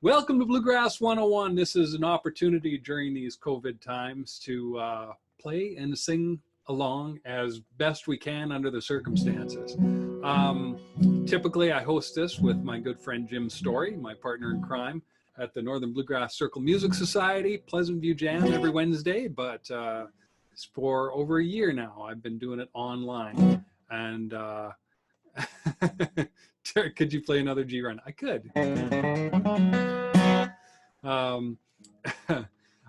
Welcome to Bluegrass 101. This is an opportunity during these COVID times to play and sing along as best we can under the circumstances. Typically, I host this with my good friend Jim Story, my partner in crime at the Northern Bluegrass Circle Music Society, Pleasant View Jam every Wednesday, but it's for over a year now. I've been doing it online. And could you play another G run? I could.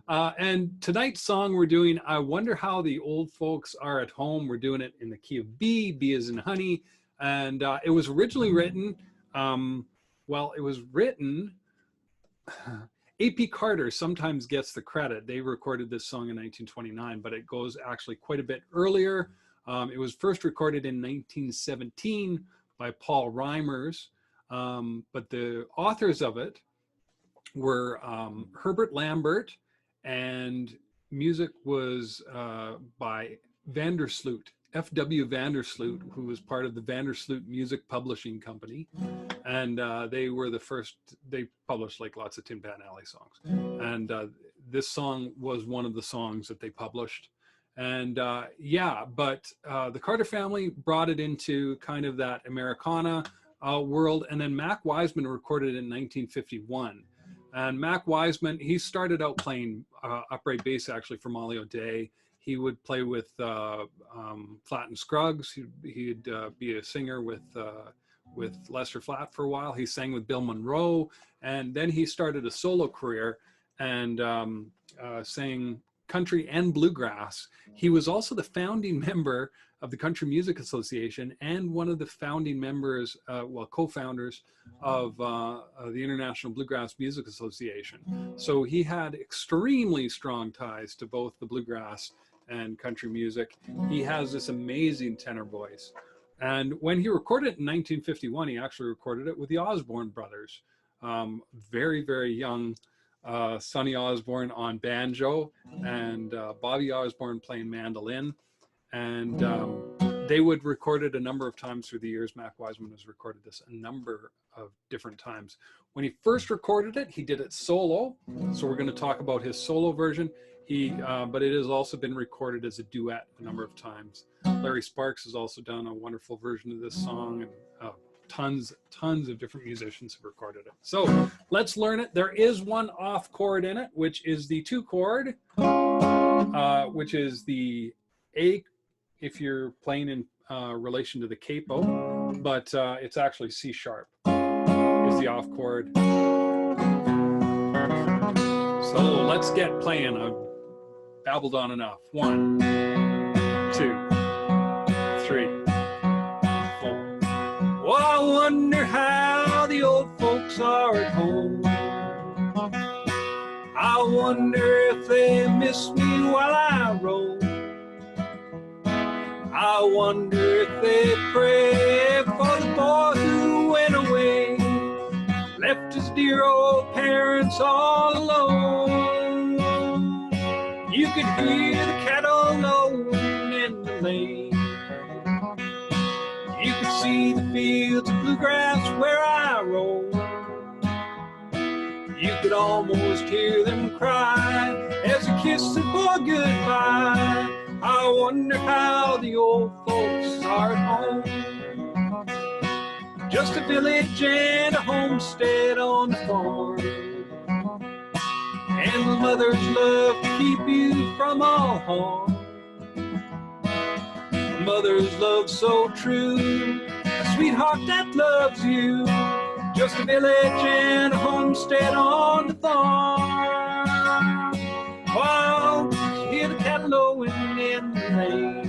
And tonight's song we're doing, I Wonder How the Old Folks Are at Home. We're doing it in the key of B, B as in honey. And it was originally written, A.P. Carter sometimes gets the credit. They recorded this song in 1929, but it goes actually quite a bit earlier. It was first recorded in 1917 by Paul Reimers, but the authors of it were Herbert Lambert, and music was by Vandersloot, F.W. Vandersloot, who was part of the Vandersloot Music Publishing Company. And they were the first, they published like lots of Tin Pan Alley songs. And this song was one of the songs that they published. And the Carter family brought it into kind of that Americana world. And then Mac Wiseman recorded it in 1951. And Mac Wiseman, he started out playing upright bass actually for Molly O'Day. He would play with Flatt and Scruggs. He'd be a singer with Lester Flatt for a while. He sang with Bill Monroe. And then he started a solo career and sang country and bluegrass. He was also the founding member of the Country Music Association and one of the founding members, co-founders of the International Bluegrass Music Association. So he had extremely strong ties to both the bluegrass and country music. He has this amazing tenor voice. And when he recorded it in 1951, he actually recorded it with the Osborne Brothers. Very, very young Sonny Osborne on banjo and Bobby Osborne playing mandolin. And they would record it a number of times through the years. Mac Wiseman has recorded this a number of different times. When he first recorded it, he did it solo. So we're going to talk about his solo version. But it has also been recorded as a duet a number of times. Larry Sparks has also done a wonderful version of this song, and tons of different musicians have recorded it. So let's learn it. There is one off chord in it, which is the 2 chord, which is the A if you're playing in relation to the capo, but it's actually C sharp is the off chord. So let's get playing. I've babbled on enough. 1, 2, 3, 4. Oh, I wonder how the old folks are at home. I wonder if they miss me while I roam. I wonder if they pray for the boy who went away, left his dear old parents all alone. You could hear the cattle lowing in the lane. You could see the fields of bluegrass where I roam. You could almost hear them cry as they kissed the boy goodbye. I wonder how the old folks are at home. Just a village and a homestead on the farm, and the mothers love to keep you from all harm. Mother's love so true, a sweetheart that loves you. Just a village and a homestead on the farm. While you hear the cattle lowing in the lane,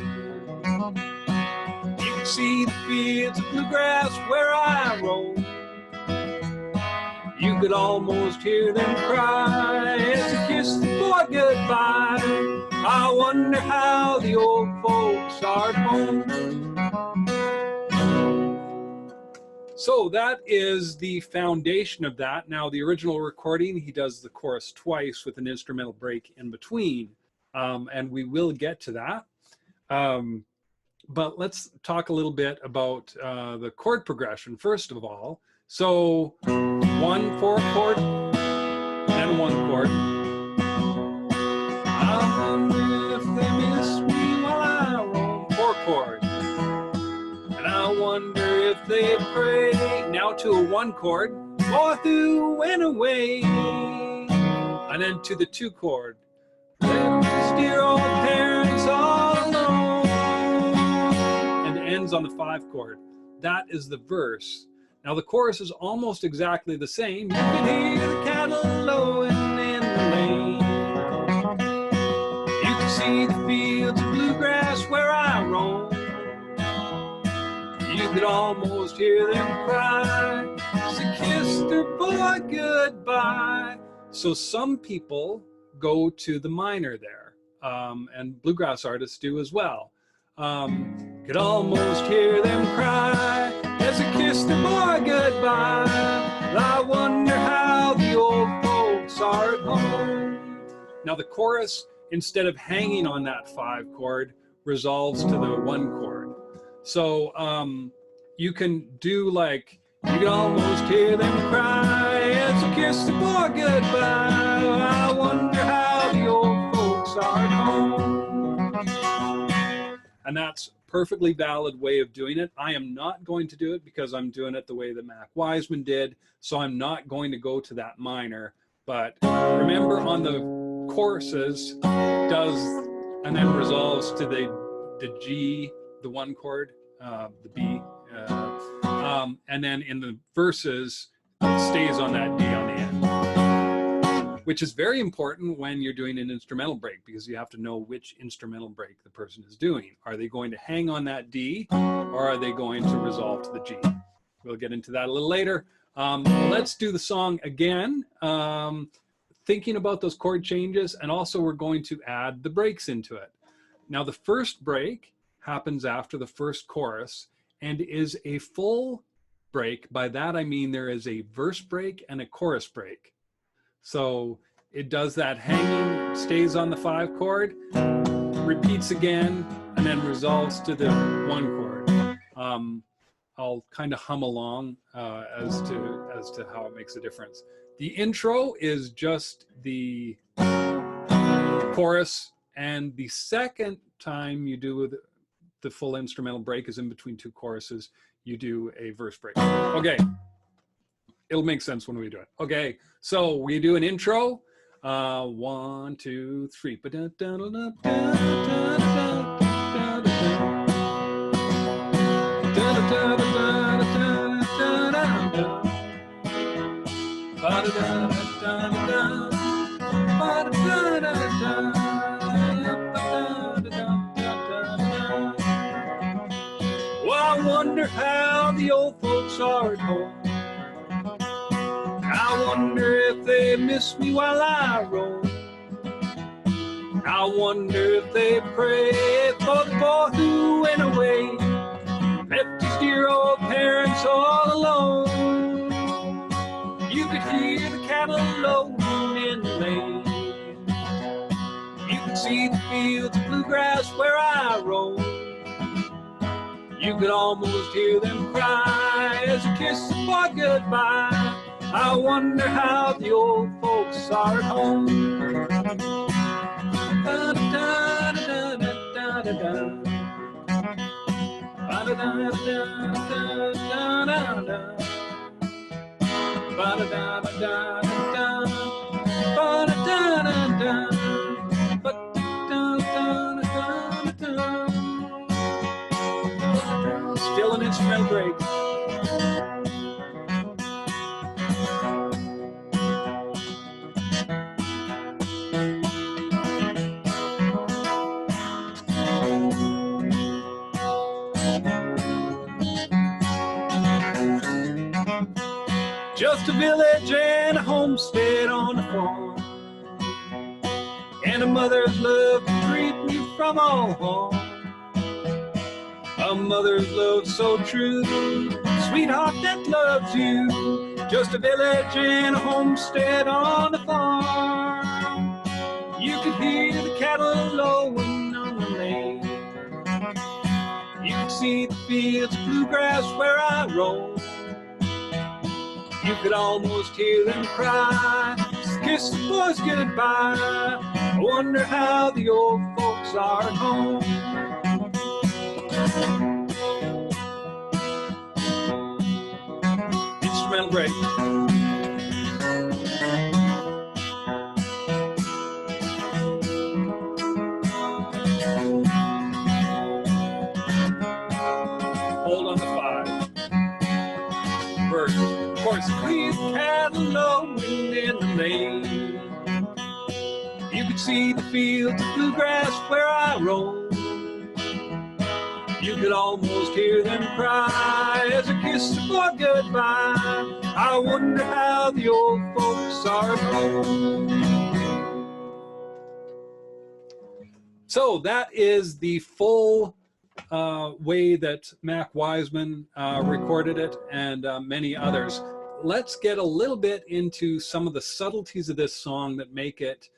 you can see the fields of bluegrass where I roam. You could almost hear them cry as they kiss the boy goodbye. I wonder how the old folks are at home. So that is the foundation of that. Now, the original recording, he does the chorus twice with an instrumental break in between, and we will get to that. But let's talk a little bit about the chord progression first of all. So 1 4 chord, and one chord. I wonder if they miss me while I roam. Four chord. And I wonder if they pray. Now to a one chord. Boy who went away. And then to the two chord. Left his dear old parents all alone. And ends on the five chord. That is the verse. Now the chorus is almost exactly the same. You can hear the cattle lowing in the lane. You can see the fields of bluegrass where I roam. You could almost hear them cry. She kissed her boy goodbye. So some people go to the minor there, and bluegrass artists do as well. Could almost hear them cry as they kissed their boy goodbye. I wonder how the old folks are at home. Now the chorus, instead of hanging on that five chord, resolves to the one chord. So you can do like, you can almost hear them cry as they kiss the boy goodbye. I wonder how the old folks are at home. And that's a perfectly valid way of doing it. I am not going to do it because I'm doing it the way that Mac Wiseman did. So I'm not going to go to that minor. But remember, on the choruses, does and then resolves to the G, the one chord, the B, and then in the verses, it stays on that D on the end, which is very important when you're doing an instrumental break, because you have to know which instrumental break the person is doing. Are they going to hang on that D, or are they going to resolve to the G? We'll get into that a little later. Let's do the song again, thinking about those chord changes, and also we're going to add the breaks into it. Now the first break happens after the first chorus and is a full break. By that I mean there is a verse break and a chorus break. So it does that hanging, stays on the five chord, repeats again, and then resolves to the one chord. I'll kind of hum along as to how it makes a difference. The intro is just the chorus, and the second time you do the full instrumental break is in between two choruses. You do a verse break. Okay, it'll make sense when we do it. Okay, so we do an intro. 1, 2, 3. Well, I wonder how the old folks are at home. I wonder if they miss me while I roam. I wonder if they pray for the boy who went away, left his dear old parents all alone. You could hear the cattle lowing in the lane. You could see the fields of bluegrass where I roam. You could almost hear them cry as you kiss the boy goodbye. I wonder how the old folks are at home. Still an instrumental break. Just a village and a homestead on a farm, and a mother's love to treat me from all harm. A mother's love so true, sweetheart that loves you. Just a village and a homestead on a farm. You could hear the cattle lowing on the lane. You could see the fields of bluegrass where I roam. You could almost hear them cry, kiss the boys goodbye. I wonder how the old folks are at home. Instrumental break. Hold on the 5. Verse. Of course, clean cattle lowing in the lane. You could see the fields of bluegrass where I roam. You could almost hear them cry as I kiss the boy goodbye. I wonder how the old folks are at home. So that is the full way that Mac Wiseman recorded it, and many others. Let's get a little bit into some of the subtleties of this song that make it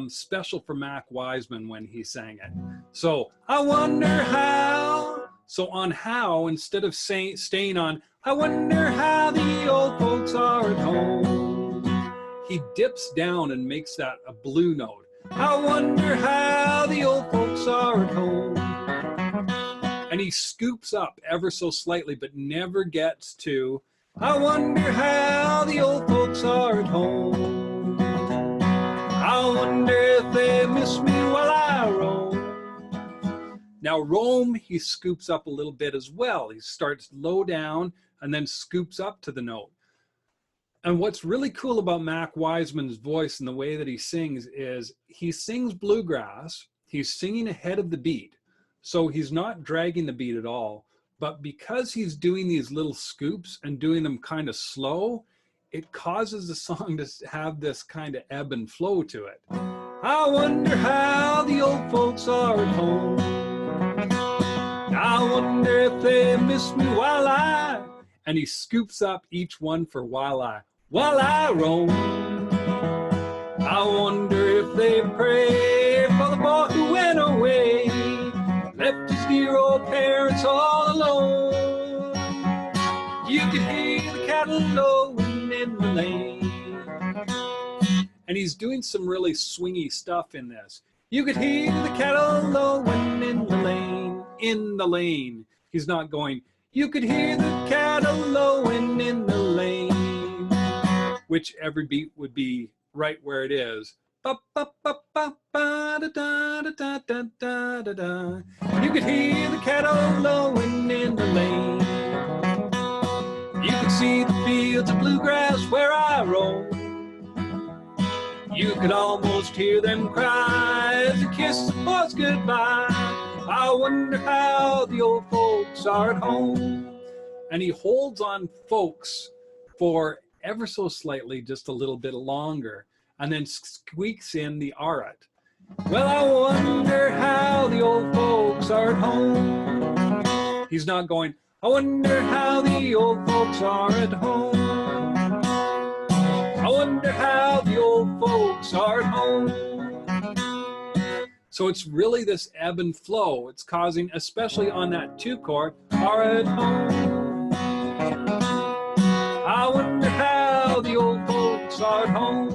special for Mac Wiseman when he sang it. So I wonder how. So on how, instead of staying on, I wonder how the old folks are at home, he dips down and makes that a blue note. I wonder how the old folks are at home. And he scoops up ever so slightly, but never gets to, I wonder how the old folks are at home. I wonder if they miss me while I roam. Now roam, he scoops up a little bit as well. He starts low down and then scoops up to the note. And what's really cool about Mac Wiseman's voice and the way that he sings is he sings bluegrass. He's singing ahead of the beat. So he's not dragging the beat at all. But because he's doing these little scoops and doing them kind of slow, it causes the song to have this kind of ebb and flow to it. I wonder how the old folks are at home. I wonder if they miss me while I, and he scoops up each one for while I roam. I wonder if they pray for the boy who went away, left his dear old parents all alone. You could hear the cattle lowing in the lane. And he's doing some really swingy stuff in this. You could hear the cattle lowing in the lane, in the lane. He's not going, you could hear the cattle lowing in the lane, which every beat would be right where it is. You could hear the cattle lowing in the lane. You could see the fields of bluegrass where I roam. You could almost hear them cry as they kiss the boys goodbye. I wonder how the old folks are at home. And he holds on folks for ever so slightly, just a little bit longer, and then squeaks in the arat. Well, I wonder how the old folks are at home. He's not going, I wonder how the old folks are at home. I wonder how the old folks are at home. So it's really this ebb and flow. It's causing, especially on that 2 chord, are at home. I wonder how the old folks are at home.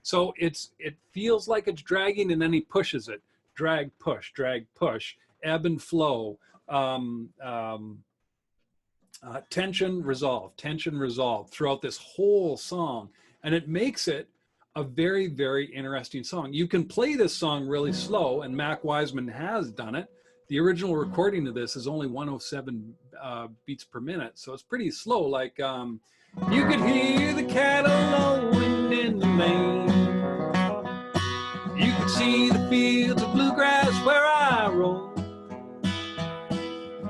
So it feels like it's dragging, and then he pushes it. Drag, push, ebb and flow. Tension, resolve throughout this whole song. And it makes it a very, very interesting song. You can play this song really slow, and Mac Wiseman has done it. The original recording of this is only 107 beats per minute, so it's pretty slow. Like, you could hear the cattle lowing in the lane. You could see the fields of bluegrass where I roam.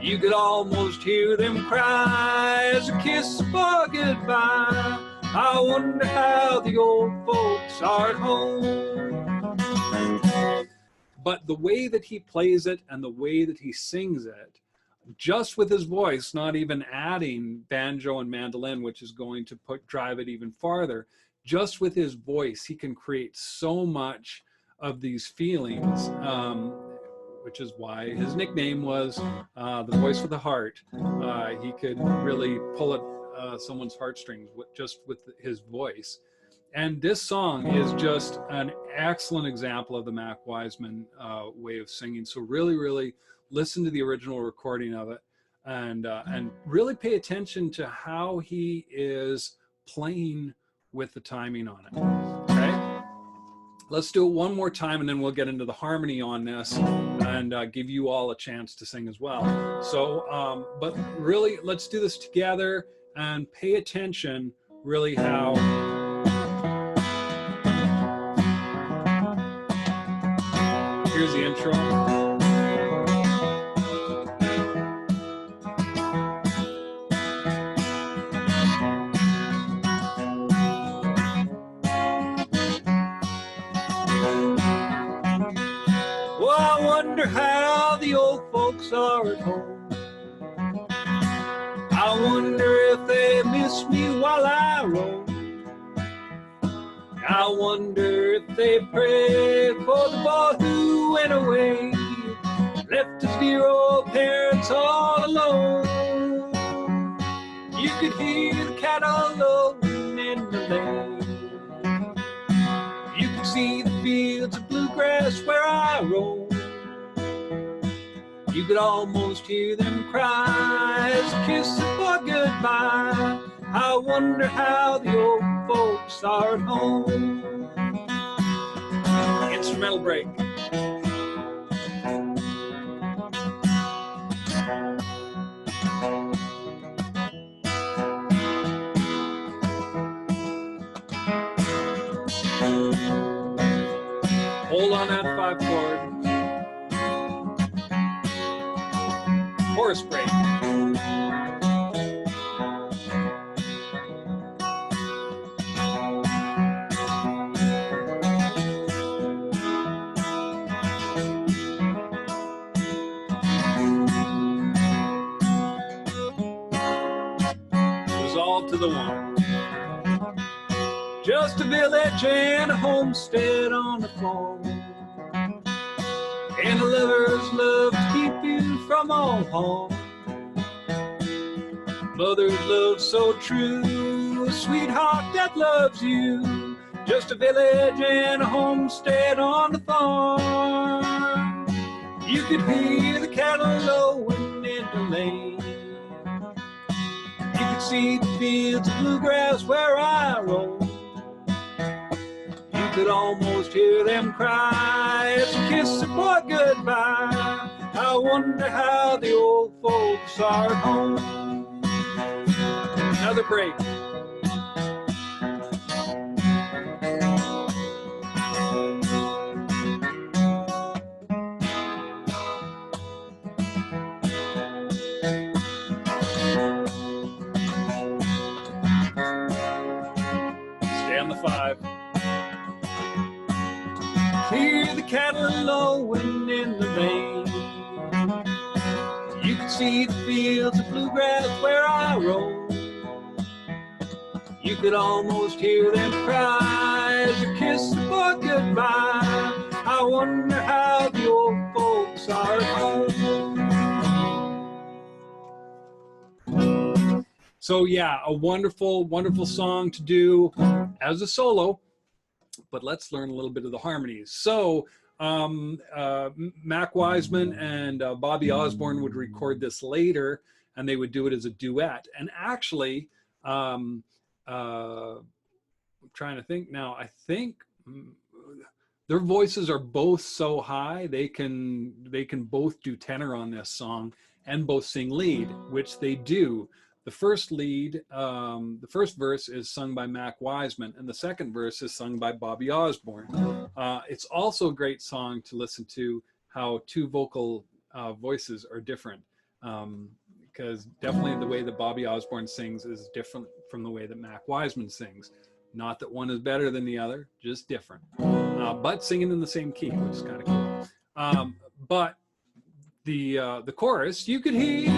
You could almost hear them cry as a kiss the boy goodbye. I wonder how the old folks are at home. But the way that he plays it and the way that he sings it, just with his voice, not even adding banjo and mandolin, which is going to drive it even farther, just with his voice, he can create so much of these feelings, which is why his nickname was the voice of the heart. He could really pull at someone's heartstrings just with his voice. And this song is just an excellent example of the Mac Wiseman way of singing. So really, really listen to the original recording of it, and really pay attention to how he is playing with the timing on it. Okay, let's do it one more time, and then we'll get into the harmony on this, and give you all a chance to sing as well. So, but really, let's do this together and pay attention really how here's the intro. Well, I wonder how the old folks are at home. I wonder if they miss me while I roam. I wonder if they pray for the boy who went away, left his dear old parents all alone. You could hear the cattle lowing in the lane. You could see the fields of bluegrass where I roam. You could almost hear them cry as a kiss for goodbye. I wonder how the old folks are at home. Instrumental break. Hold on that 5-chord. Chorus break. All to the one. Just a village and a homestead on the farm, and the lovers love to keep you from all harm. Mother's love so true, a sweetheart that loves you. Just a village and a homestead on the farm. You could hear the cattle lowing in the lane. You could see the fields of bluegrass where I roam. You could almost hear them cry as a kiss for goodbye. I wonder how the old folks are at home. Another break. On the 5. Hear the cattle lowing in the lane. You can see the fields of bluegrass where I roam. You could almost hear them cry as a kiss for goodbye. I wonder how the old folks are at home. So yeah, a wonderful, wonderful song to do as a solo, but let's learn a little bit of the harmonies. So Mac Wiseman and Bobby Osborne would record this later, and they would do it as a duet. And actually, I'm trying to think now, I think their voices are both so high, they can both do tenor on this song and both sing lead, which they do. The first lead, the first verse is sung by Mac Wiseman, and the second verse is sung by Bobby Osborne. It's also a great song to listen to how two vocal voices are different, because definitely the way that Bobby Osborne sings is different from the way that Mac Wiseman sings. Not that one is better than the other, just different. But singing in the same key, which is kind of cool. But the chorus, you could hear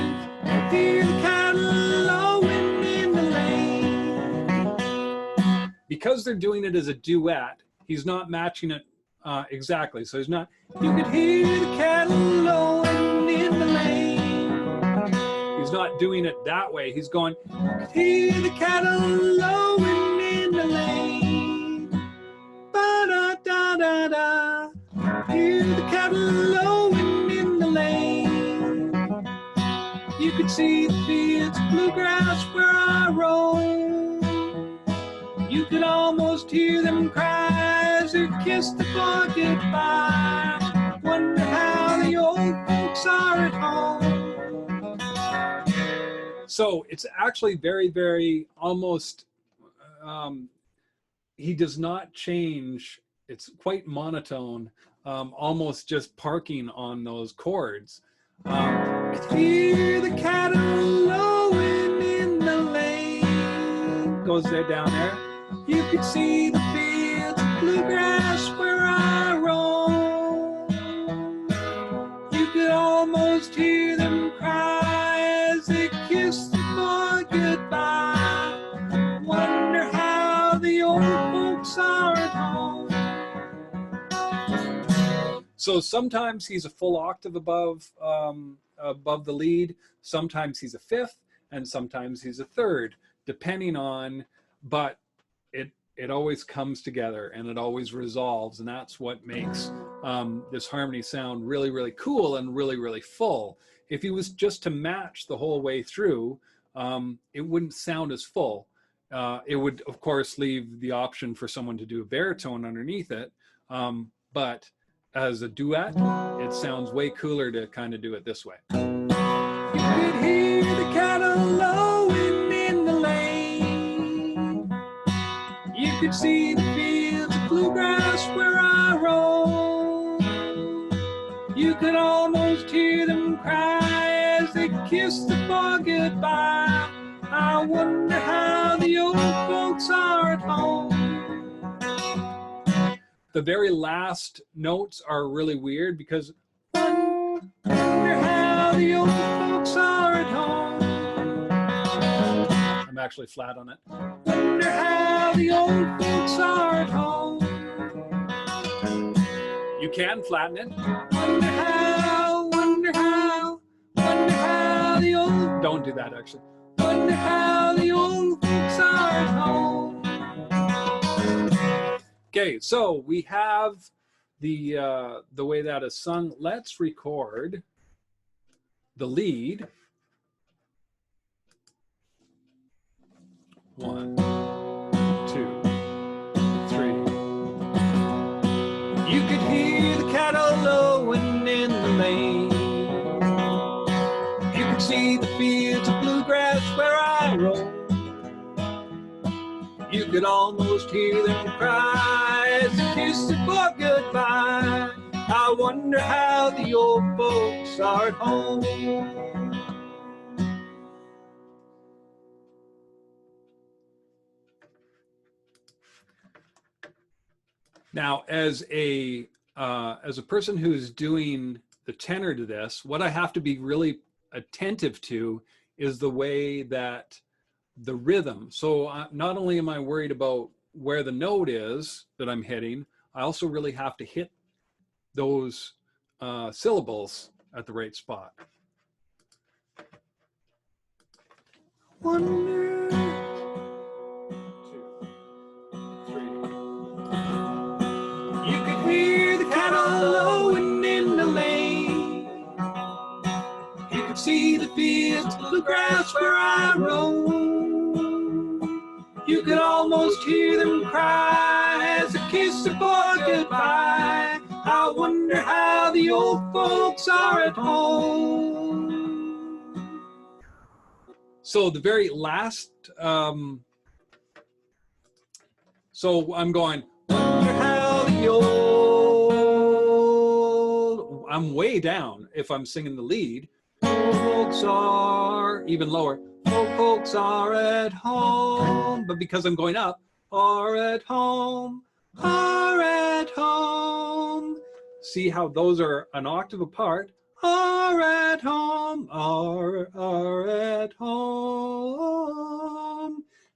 the cattle lowing in the lane. Because they're doing it as a duet, he's not matching it exactly. So he's not, you could hear the cattle lowing in the lane. He's not doing it that way. He's going, you could hear the cattle lowing in the lane. da-da. Hear the cattle lowing in the lane. You could see the fields of bluegrass where I roam. You could almost hear them cry as they kiss the boy goodbye. Wonder how the old folks are at home. So it's actually very, very almost, he does not change. It's quite monotone, almost just parking on those chords. Hear the cattle lowing in the lane. Goes there down there. You could see the fields of bluegrass where I roam. You could almost hear them cry as they kiss the boy goodbye. Wonder how the old folks are at home. So sometimes he's a full octave above the lead. Sometimes he's a fifth, and sometimes he's a third, depending on. But it always comes together and it always resolves, and that's what makes this harmony sound really, really cool and really, really full. If he was just to match the whole way through, it wouldn't sound as full. It would, of course, leave the option for someone to do a baritone underneath it, but as a duet, it sounds way cooler to kind of do it this way. You could hear the cattle lowing in the lane. You could see the fields of bluegrass where I roam. You could almost hear them cry as they kiss the boy goodbye. I wonder how the old folks are at home. The very last notes are really weird because wonder how the old folks are at home. I'm actually flat on it. Wonder how the old folks are at home. You can flatten it. Wonder how the old... Don't do that, actually. Wonder how the old folks are at home. Okay, so we have the way that is sung. Let's record the lead. 1, 2, 3. You could hear the cattle lowing in the lane. You could see the fields of bluegrass where I roam. You could almost hear them cry as they kiss the boy goodbye. I wonder how the old folks are at home. Now, as a person who's doing the tenor to this, what I have to be really attentive to is the way that the rhythm. So not only am I worried about where the note is that I'm hitting, I also really have to hit those syllables at the right spot. Wonder. 2, 3. You could hear the cattle lowing in the lane. You could see the fields of bluegrass where I roam. You could almost hear them cry as they kiss the boy goodbye. I wonder how the old folks are at home. So the very last, so I'm going, wonder how the old, I'm way down if I'm singing the lead. Folks are even lower. Folks are at home, but because I'm going up, are at home, are at home. See how those are an octave apart? Are at home, are at home.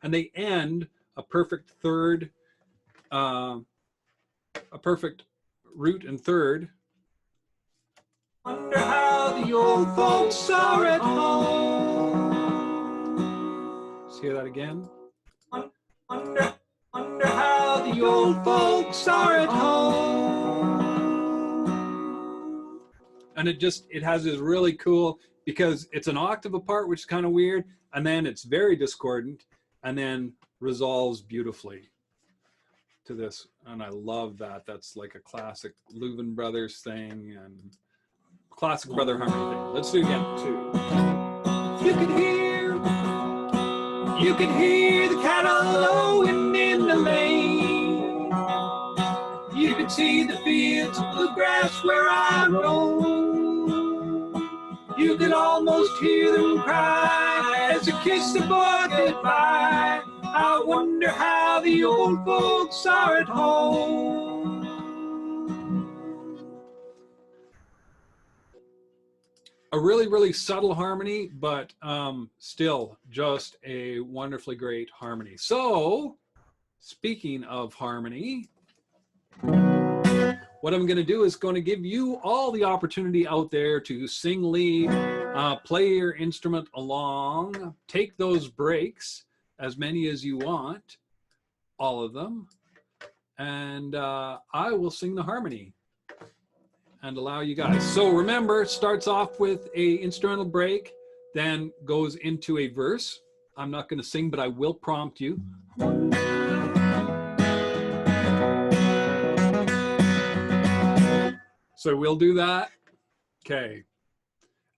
And they end a perfect third, a perfect root and third. Wonder how the old folks are at home. Let's hear that again. Wonder how the old folks are at home. And it has this really cool, because it's an octave apart, which is kind of weird, and then it's very discordant, and then resolves beautifully to this. And I love that. That's like a classic Lilly Brothers thing and classic brother harmony thing. Let's do it again. 2. You can hear the cattle lowing in the lane. You can see the fields of bluegrass where I roam. You can almost hear them cry as they kiss the boy goodbye. I wonder how the old folks are at home. A really, really subtle harmony, but still just a wonderfully great harmony. So, speaking of harmony, what I'm going to do is going to give you all the opportunity out there to sing lead, play your instrument along, take those breaks, as many as you want, all of them, and I will sing the harmony and allow you guys. So remember, it starts off with a instrumental break, then goes into a verse. I'm not going to sing, but I will prompt you. So we'll do that. Okay.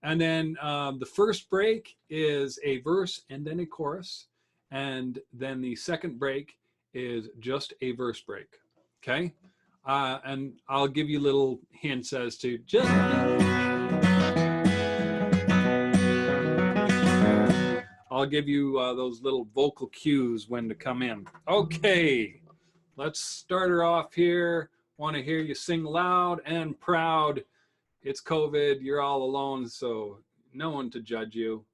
And then the first break is a verse and then a chorus. And then the second break is just a verse break. Okay. And I'll give you little hints as to just. I'll give you those little vocal cues when to come in. Okay. Let's start her off here. Want to hear you sing loud and proud. It's COVID, you're all alone, so no one to judge you.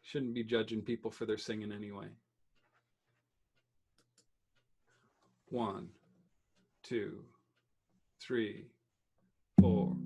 Shouldn't be judging people for their singing anyway. 1, 2, 3, 4.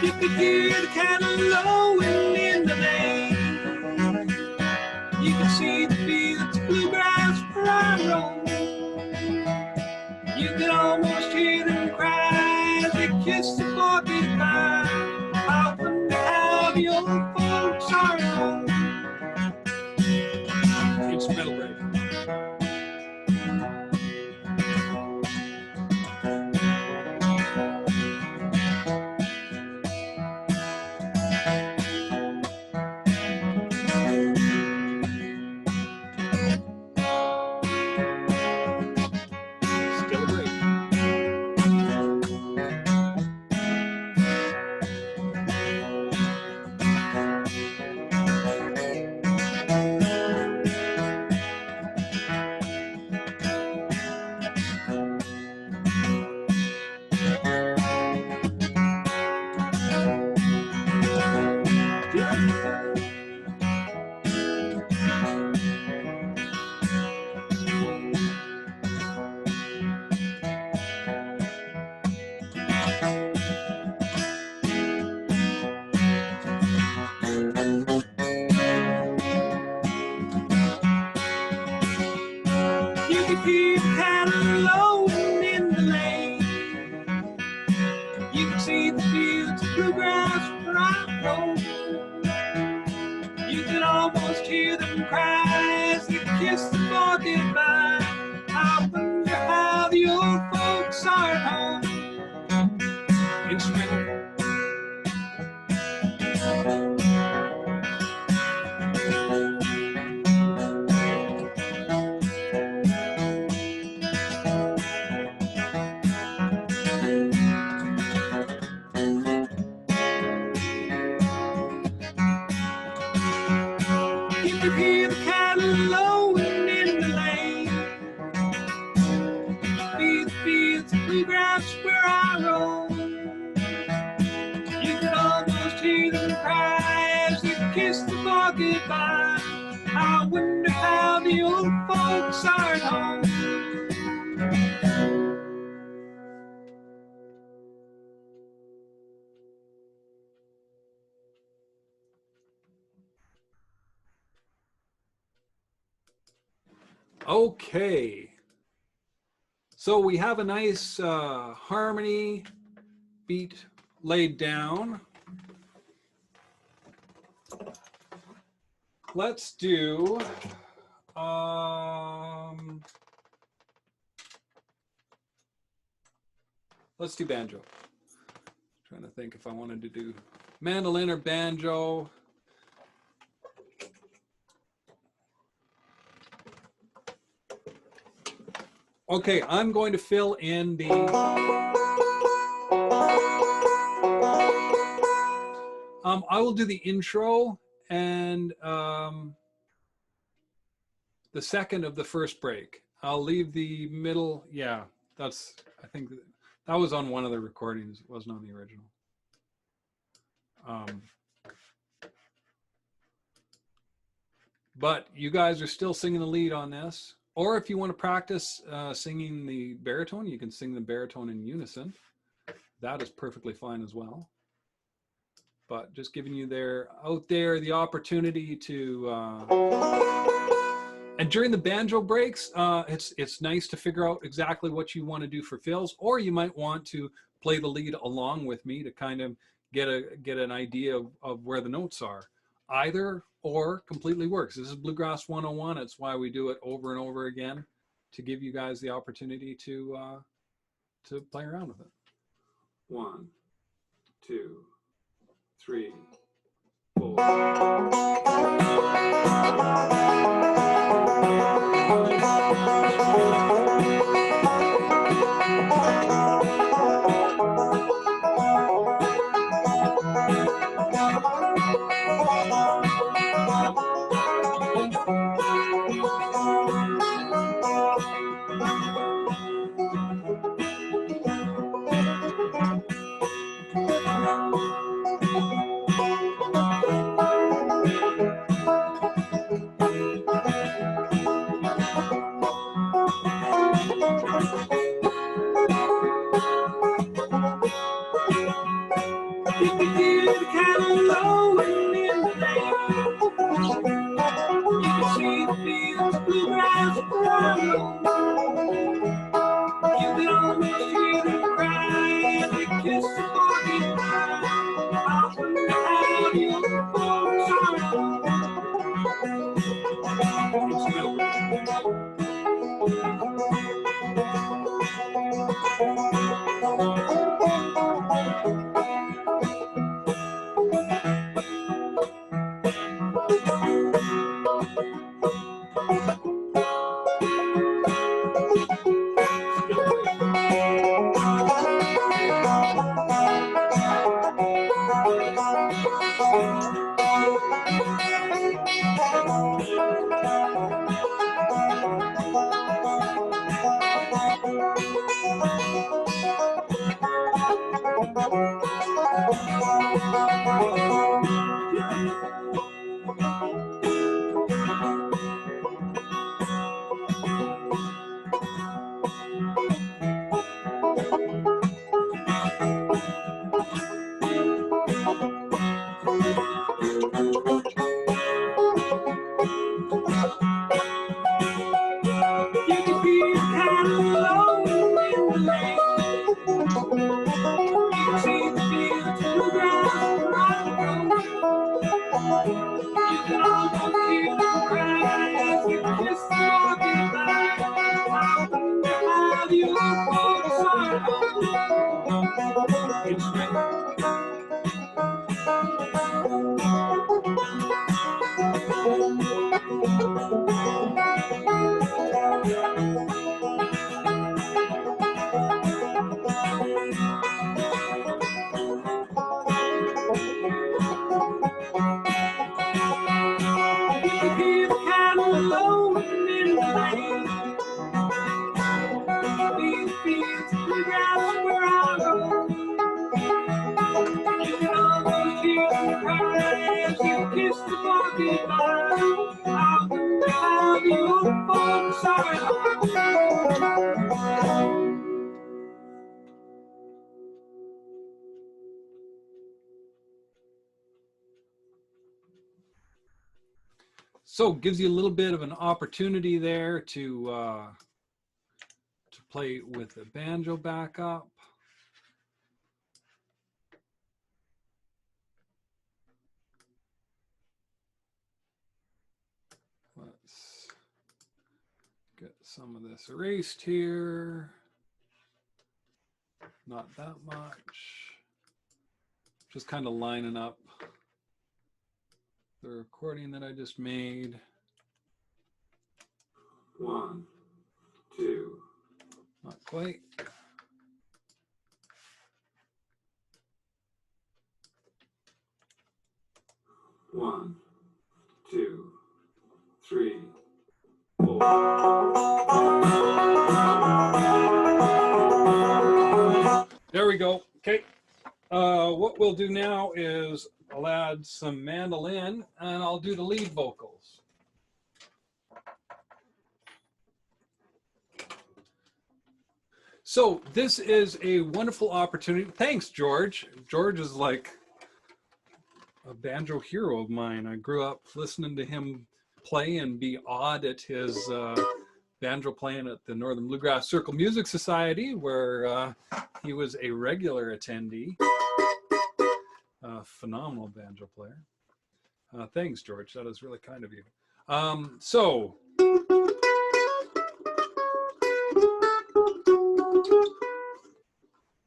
You can hear the cattle lowing in the lane. You can see the fields of bluegrass where I roam. You can almost hear them cry as they kiss the boy goodbye. I wonder how the old folks are at home. Instrumental break. can hear the cattle lowing in the lane. Be the fields of bluegrass where I roam. You could almost hear them cry as they kiss the ball goodbye. I wonder how the old folks are at home. Okay, so we have a nice harmony beat laid down. Let's do banjo. Trying to think if I wanted to do mandolin or banjo. Okay, I'm going to fill in the I will do the intro and the second of the first break. I'll leave the middle. Yeah, that's, I think that was on one of the recordings. It wasn't on the original. But you guys are still singing the lead on this. Or if you want to practice singing the baritone, you can sing the baritone in unison. That is perfectly fine as well. But just giving you out there the opportunity to, and during the banjo breaks, it's nice to figure out exactly what you want to do for fills, or you might want to play the lead along with me to kind of get an idea of where the notes are. Either or completely works. This is Bluegrass 101. It's why we do it over and over again, to give you guys the opportunity to play around with it. 1, 2, 3, 4. So gives you a little bit of an opportunity there to play with the banjo backup. Let's get some of this erased here. Not that much. Just kind of lining up the recording that I just made. 1, 2. Not quite. One, 2, 3, 4. There we go. Okay. What we'll do now is I'll add some mandolin and I'll do the lead vocals. So this is a wonderful opportunity. Thanks, George. George is like a banjo hero of mine. I grew up listening to him play and be awed at his banjo playing at the Northern Bluegrass Circle Music Society, where he was a regular attendee. Phenomenal banjo player. Thanks, George. That is really kind of you.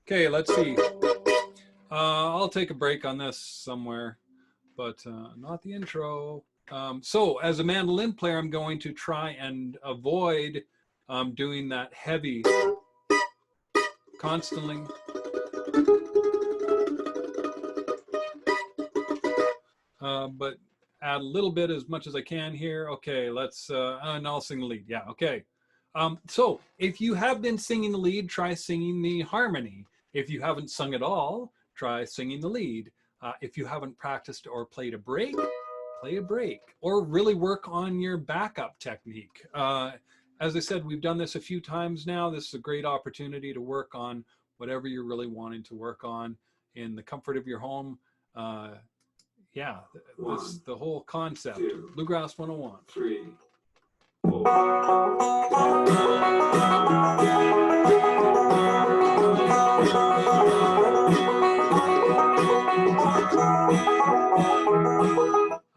Okay, let's see. I'll take a break on this somewhere, but not the intro. So as a mandolin player, I'm going to try and avoid doing that heavy constantly. But add a little bit as much as I can here. Okay, let's, and I'll sing the lead. Yeah, okay. So if you have been singing the lead, try singing the harmony. If you haven't sung at all, try singing the lead. If you haven't practiced or played a break, play a break, or really work on your backup technique. As I said, we've done this a few times now. This is a great opportunity to work on whatever you're really wanting to work on in the comfort of your home. Yeah, this the whole concept. 2, Bluegrass 101. 3, 4.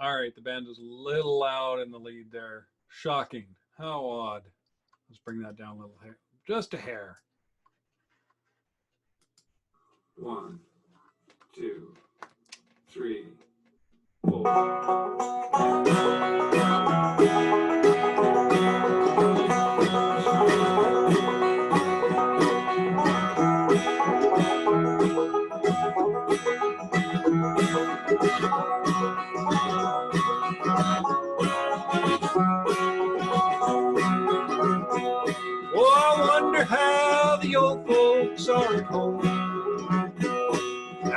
All right, the band is a little loud in the lead there. Shocking. How odd. Let's bring that down a little hair. Just a hair. 1, 2, 3, 4. Oh, I wonder how the old folks are at home.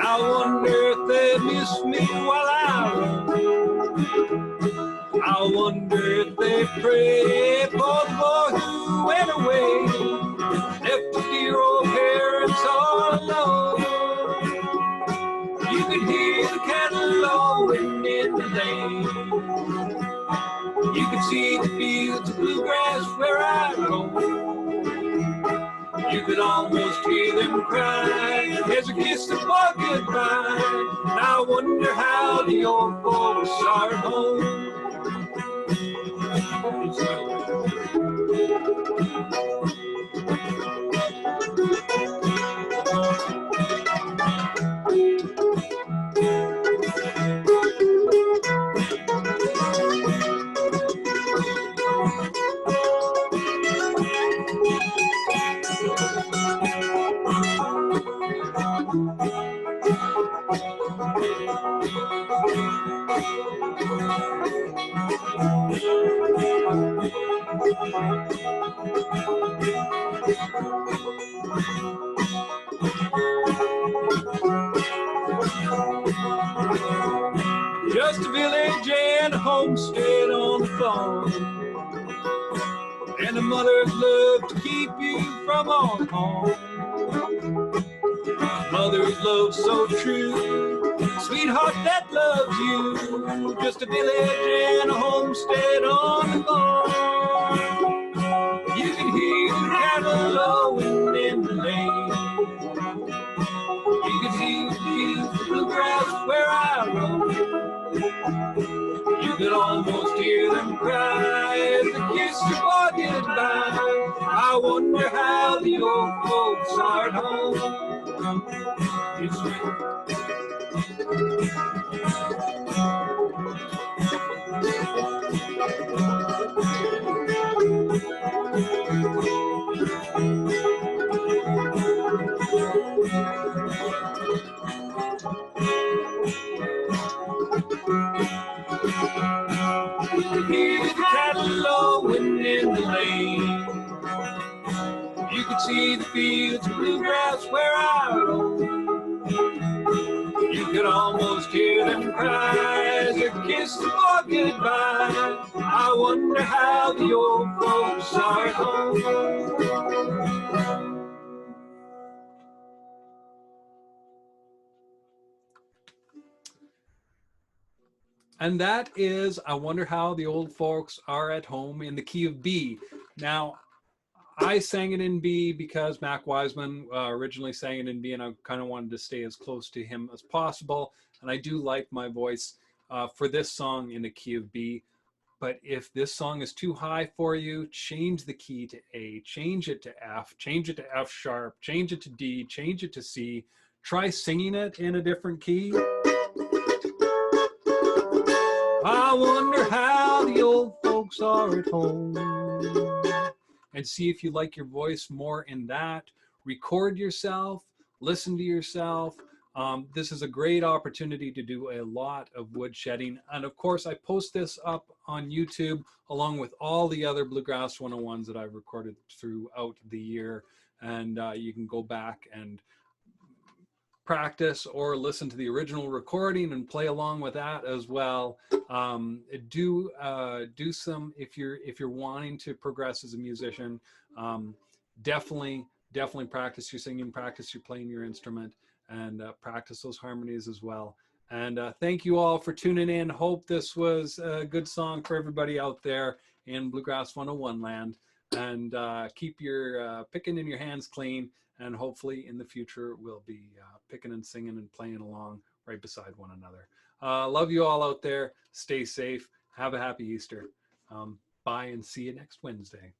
I wonder if they miss me while I roam. I wonder if they pray for the boy who went away, left the dear old parents all alone. You can hear the cattle lowing in the lane. You can see the fields of bluegrass where I roam. You could almost hear them cry as I kiss the boy goodbye. And I wonder how the old folks are at home. Just a village and a homestead on the farm, and a mother's love to keep you from all harm. Mother's love so true, sweetheart that loves you, just a village and a homestead on the farm. You can hear the cattle lowing in the lane. You can see the fields of bluegrass where I roam. You can almost hear them cry as they kiss the boy goodbye. I wonder how the old folks are at home. It's hear the cattle lowing in the lane. You can see the fields of bluegrass where I roam. You can almost hear them cry as they kiss the boy goodbye. I wonder how the old folks are at home. And that is I Wonder How the Old Folks Are at Home in the key of B. Now, I sang it in B because Mac Wiseman originally sang it in B, and I kind of wanted to stay as close to him as possible. And I do like my voice for this song in the key of B. But if this song is too high for you, change the key to A, change it to F, change it to F sharp, change it to D, change it to C. Try singing it in a different key. I wonder how the old folks are at home. And see if you like your voice more in that. Record yourself, listen to yourself. This is a great opportunity to do a lot of woodshedding. And of course, I post this up on YouTube along with all the other Bluegrass 101s that I've recorded throughout the year. And you can go back and practice or listen to the original recording and play along with that as well. Do some, if you're wanting to progress as a musician, definitely practice your singing, practice your playing your instrument, and practice those harmonies as well. And thank you all for tuning in. Hope this was a good song for everybody out there in Bluegrass 101 land. And keep your picking in your hands clean. And hopefully in the future, we'll be picking and singing and playing along right beside one another. Love you all out there. Stay safe. Have a happy Easter. Bye and see you next Wednesday.